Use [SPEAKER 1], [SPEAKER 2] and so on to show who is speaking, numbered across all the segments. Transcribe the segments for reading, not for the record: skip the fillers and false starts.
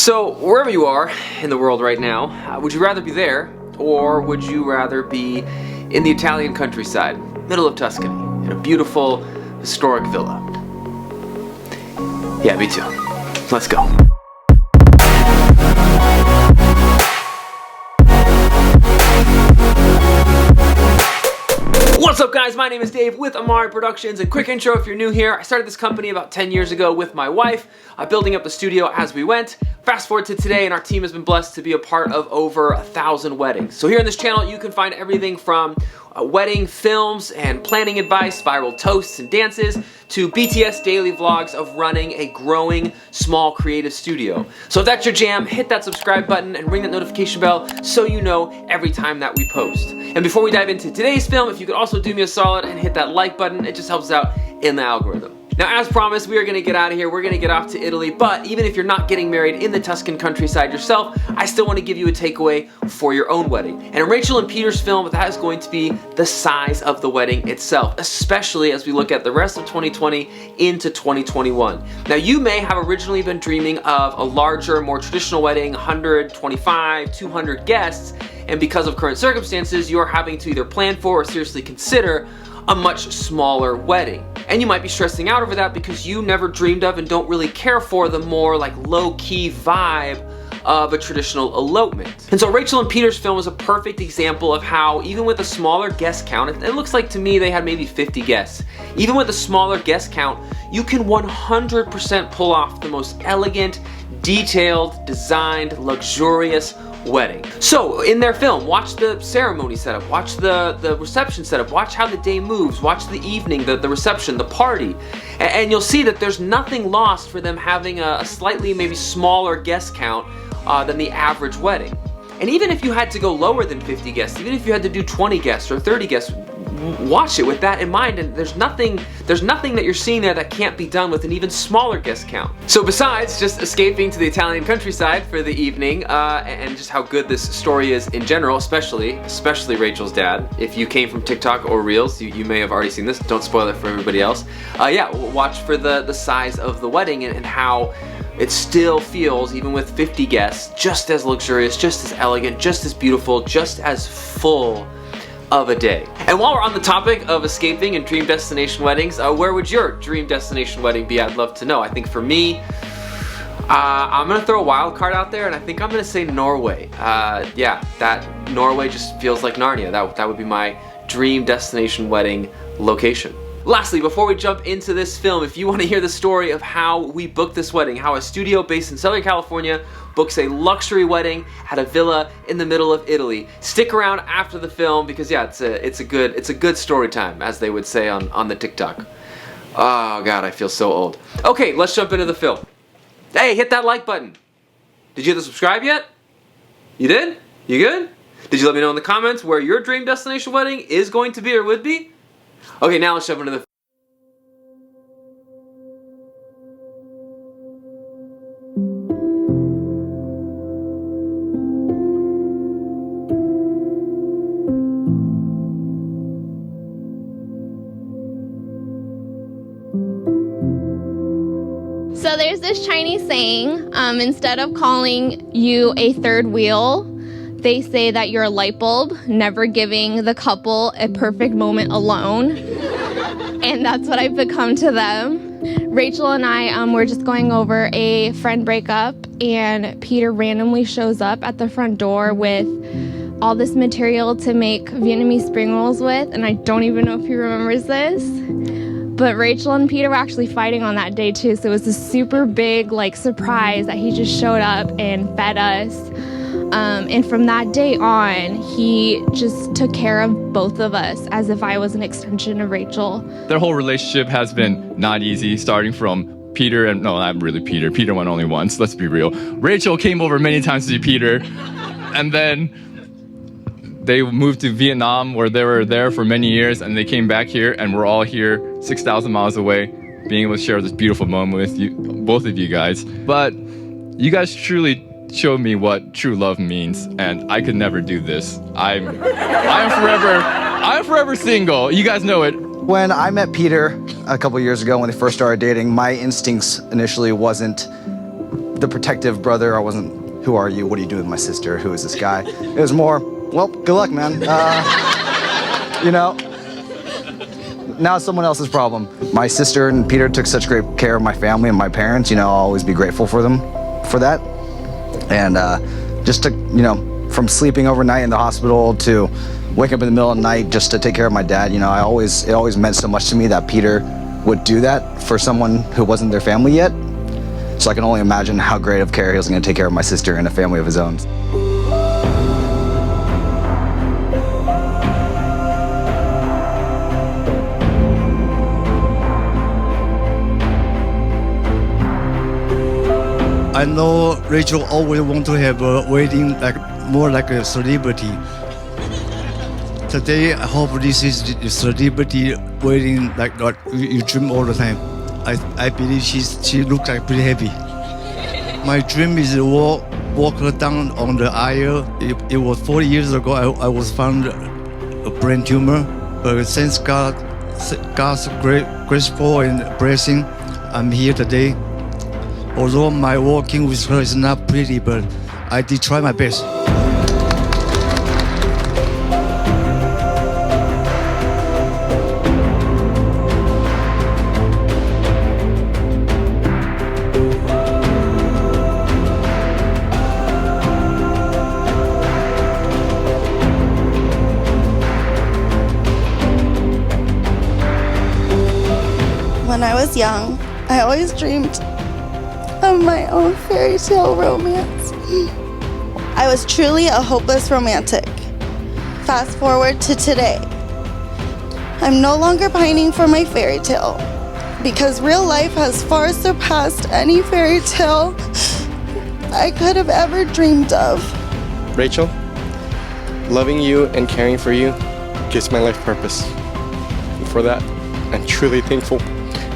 [SPEAKER 1] So, wherever you are in the world right now, would you rather be there, or would you rather be in the Italian countryside, middle of Tuscany, in a beautiful, historic villa? Yeah, me too. Let's go. What's up guys, my name is Dave with Amari Productions, and quick intro if you're new here. I started this company about 10 years ago with my wife, building up the studio as we went. Fast forward to today and our team has been blessed to be a part of over 1,000 weddings. So here in this channel you can find everything from wedding films and planning advice, viral toasts and dances, to BTS daily vlogs of running a growing, small creative studio. So if that's your jam, hit that subscribe button and ring that notification bell so you know every time that we post. And before we dive into today's film, if you could also do me a solid and hit that like button, it just helps out in the algorithm. Now, as promised, we are going to get out of here. We're going to get off to Italy, but even if you're not getting married in the Tuscan countryside yourself, I still want to give you a takeaway for your own wedding. And in Rachel and Peter's film, that is going to be the size of the wedding itself, especially as we look at the rest of 2020 into 2021. Now, you may have originally been dreaming of a larger, more traditional wedding, 125, 200 guests, and because of current circumstances, you are having to either plan for or seriously consider a much smaller wedding. And you might be stressing out over that because you never dreamed of and don't really care for the more like low-key vibe of a traditional elopement. And so Rachel and Peter's film is a perfect example of how even with a smaller guest count, it looks like to me they had maybe 50 guests. Even with a smaller guest count, you can 100% pull off the most elegant, detailed, designed, luxurious wedding. So in their film, watch the ceremony setup, watch the reception setup, watch how the day moves, watch the evening, the reception, the party, and you'll see that there's nothing lost for them having a slightly maybe smaller guest count than the average wedding. And even if you had to go lower than 50 guests, even if you had to do 20 guests or 30 guests, watch it with that in mind, and there's nothing that you're seeing there that can't be done with an even smaller guest count. So besides just escaping to the Italian countryside for the evening, and just how good this story is in general, especially Rachel's dad. If you came from TikTok or Reels, you may have already seen this. Don't spoil it for everybody else. Yeah, watch for the size of the wedding and how it still feels, even with 50 guests, just as luxurious, just as elegant, just as beautiful, just as full of a day. And while we're on the topic of escaping and dream destination weddings, where would your dream destination wedding be? I'd love to know. I think for me, I'm gonna throw a wild card out there, and I think I'm gonna say Norway. Yeah, that Norway just feels like Narnia. That would be my dream destination wedding location. Lastly, before we jump into this film, if you want to hear the story of how we booked this wedding, how a studio based in Southern California books a luxury wedding at a villa in the middle of Italy, stick around after the film because yeah, it's a good story time, as they would say on the TikTok. Oh God, I feel so old. Okay, let's jump into the film. Hey, hit that like button. Did you hit the subscribe yet? You did? You good? Did you let me know in the comments where your dream destination wedding is going to be or would be? Okay, now let's jump into the
[SPEAKER 2] So there's this Chinese saying, instead of calling you a third wheel, they say that you're a light bulb, never giving the couple a perfect moment alone. And that's what I've become to them. Rachel and I were just going over a friend breakup, and Peter randomly shows up at the front door with all this material to make Vietnamese spring rolls with, and I don't even know if he remembers this. But Rachel and Peter were actually fighting on that day too, so it was a super big surprise that he just showed up and fed us. And from that day on, he just took care of both of us as if I was an extension of Rachel.
[SPEAKER 3] Their whole relationship has been not easy, starting from Peter, and no, not really Peter. Peter went only once, let's be real. Rachel came over many times to see Peter, and then they moved to Vietnam, where they were there for many years, and they came back here, and we're all here 6,000 miles away, being able to share this beautiful moment with you, both of you guys. But you guys truly showed me what true love means, and I could never do this. I'm forever single. You guys know it.
[SPEAKER 4] When I met Peter a couple years ago, when they first started dating, my instincts initially wasn't the protective brother. I wasn't, who are you? What are you doing with my sister? Who is this guy? It was more, well, good luck, man. You know, now it's someone else's problem. My sister and Peter took such great care of my family and my parents. You know, I'll always be grateful for them for that. And just to, you know, from sleeping overnight in the hospital to waking up in the middle of the night just to take care of my dad, you know, it always meant so much to me that Peter would do that for someone who wasn't their family yet. So I can only imagine how great of care he was going to take care of my sister and a family of his own.
[SPEAKER 5] I know Rachel always want to have a wedding more like a celebrity. Today, I hope this is the celebrity wedding like what you dream all the time. I believe she looks like pretty happy. My dream is to walk her down on the aisle. It was 40 years ago. I was found a brain tumor, but thanks God's graceful and blessing, I'm here today. Although my walking with her is not pretty, but I did try my best.
[SPEAKER 6] When I was young, I always dreamed of my own fairy tale romance. I was truly a hopeless romantic. Fast forward to today. I'm no longer pining for my fairy tale because real life has far surpassed any fairy tale I could have ever dreamed of.
[SPEAKER 7] Rachel, loving you and caring for you gives my life purpose. And for that, I'm truly thankful.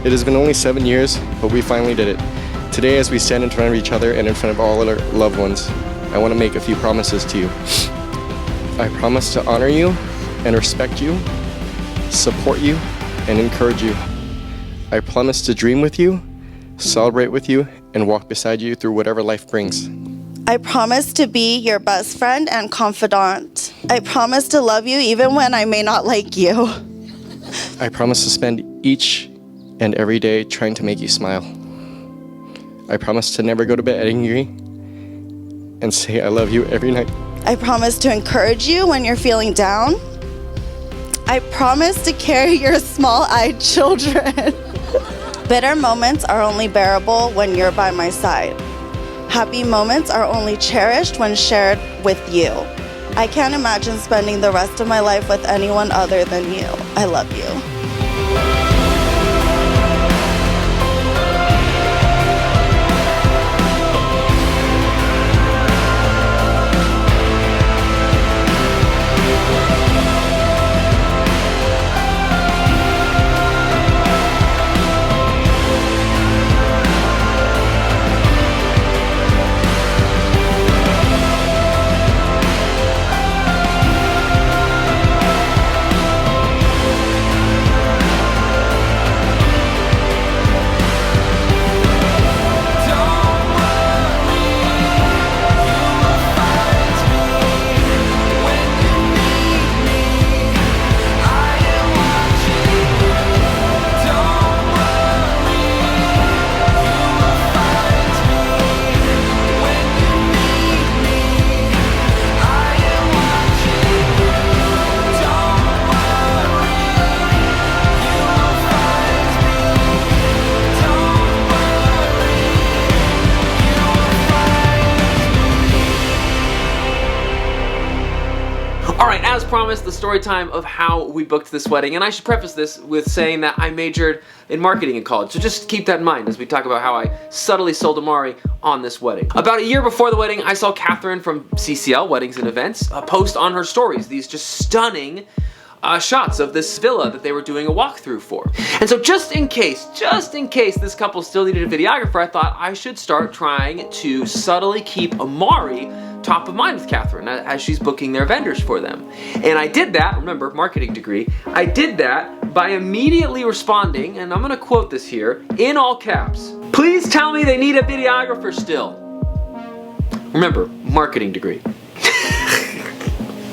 [SPEAKER 7] It has been only 7 years, but we finally did it. Today, as we stand in front of each other and in front of all our loved ones, I want to make a few promises to you. I promise to honor you and respect you, support you, and encourage you. I promise to dream with you, celebrate with you, and walk beside you through whatever life brings.
[SPEAKER 6] I promise to be your best friend and confidant. I promise to love you even when I may not like you.
[SPEAKER 7] I promise to spend each and every day trying to make you smile. I promise to never go to bed angry and say I love you every night.
[SPEAKER 6] I promise to encourage you when you're feeling down. I promise to carry your small-eyed children. Bitter moments are only bearable when you're by my side. Happy moments are only cherished when shared with you. I can't imagine spending the rest of my life with anyone other than you. I love you.
[SPEAKER 1] Alright, as promised, the story time of how we booked this wedding, and I should preface this with saying that I majored in marketing in college, so just keep that in mind as we talk about how I subtly sold Amari on this wedding. About a year before the wedding, I saw Catherine from CCL, Weddings and Events, post on her stories these just stunning shots of this villa that they were doing a walkthrough for. And so just in case this couple still needed a videographer, I thought I should start trying to subtly keep Amari top of mind with Catherine as she's booking their vendors for them. And I did that, remember, marketing degree, I did that by immediately responding, and I'm gonna quote this here, in all caps, Please tell me they need a videographer still. Remember, marketing degree.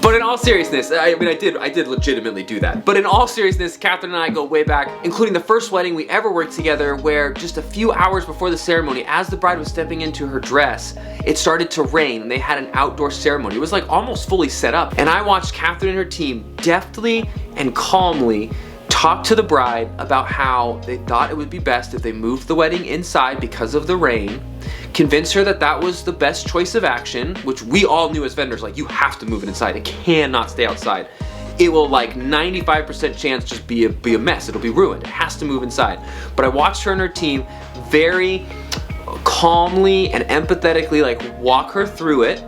[SPEAKER 1] But in all seriousness, I did legitimately do that. But in all seriousness, Catherine and I go way back, including the first wedding we ever worked together, where just a few hours before the ceremony, as the bride was stepping into her dress, it started to rain and they had an outdoor ceremony. It was like almost fully set up. And I watched Catherine and her team deftly and calmly talk to the bride about how they thought it would be best if they moved the wedding inside because of the rain, convince her that that was the best choice of action, which we all knew as vendors, like, you have to move it inside, it cannot stay outside. It will, like, 95% chance just be a mess, it'll be ruined, it has to move inside. But I watched her and her team very calmly and empathetically, like, walk her through it,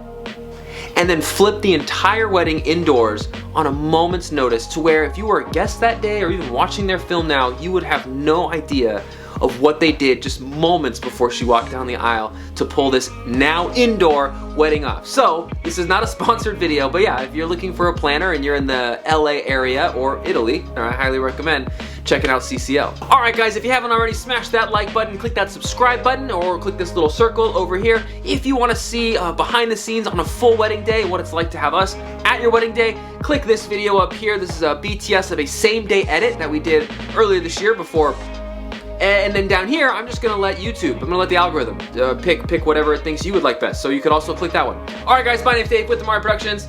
[SPEAKER 1] and then flip the entire wedding indoors on a moment's notice, to where if you were a guest that day or even watching their film now, you would have no idea of what they did just moments before she walked down the aisle to pull this now indoor wedding off. So this is not a sponsored video, but yeah, if you're looking for a planner and you're in the LA area or Italy, I highly recommend checking out CCL. All right guys, if you haven't already, smash that like button, click that subscribe button, or click this little circle over here if you want to see behind the scenes on a full wedding day, what it's like to have us at your wedding day. Click this video up here. This is a BTS of a same day edit that we did earlier this year before. And then down here, I'm just gonna let YouTube, I'm gonna let the algorithm pick whatever it thinks you would like best. So you could also click that one. All right guys, my name's Dave with Amari Productions.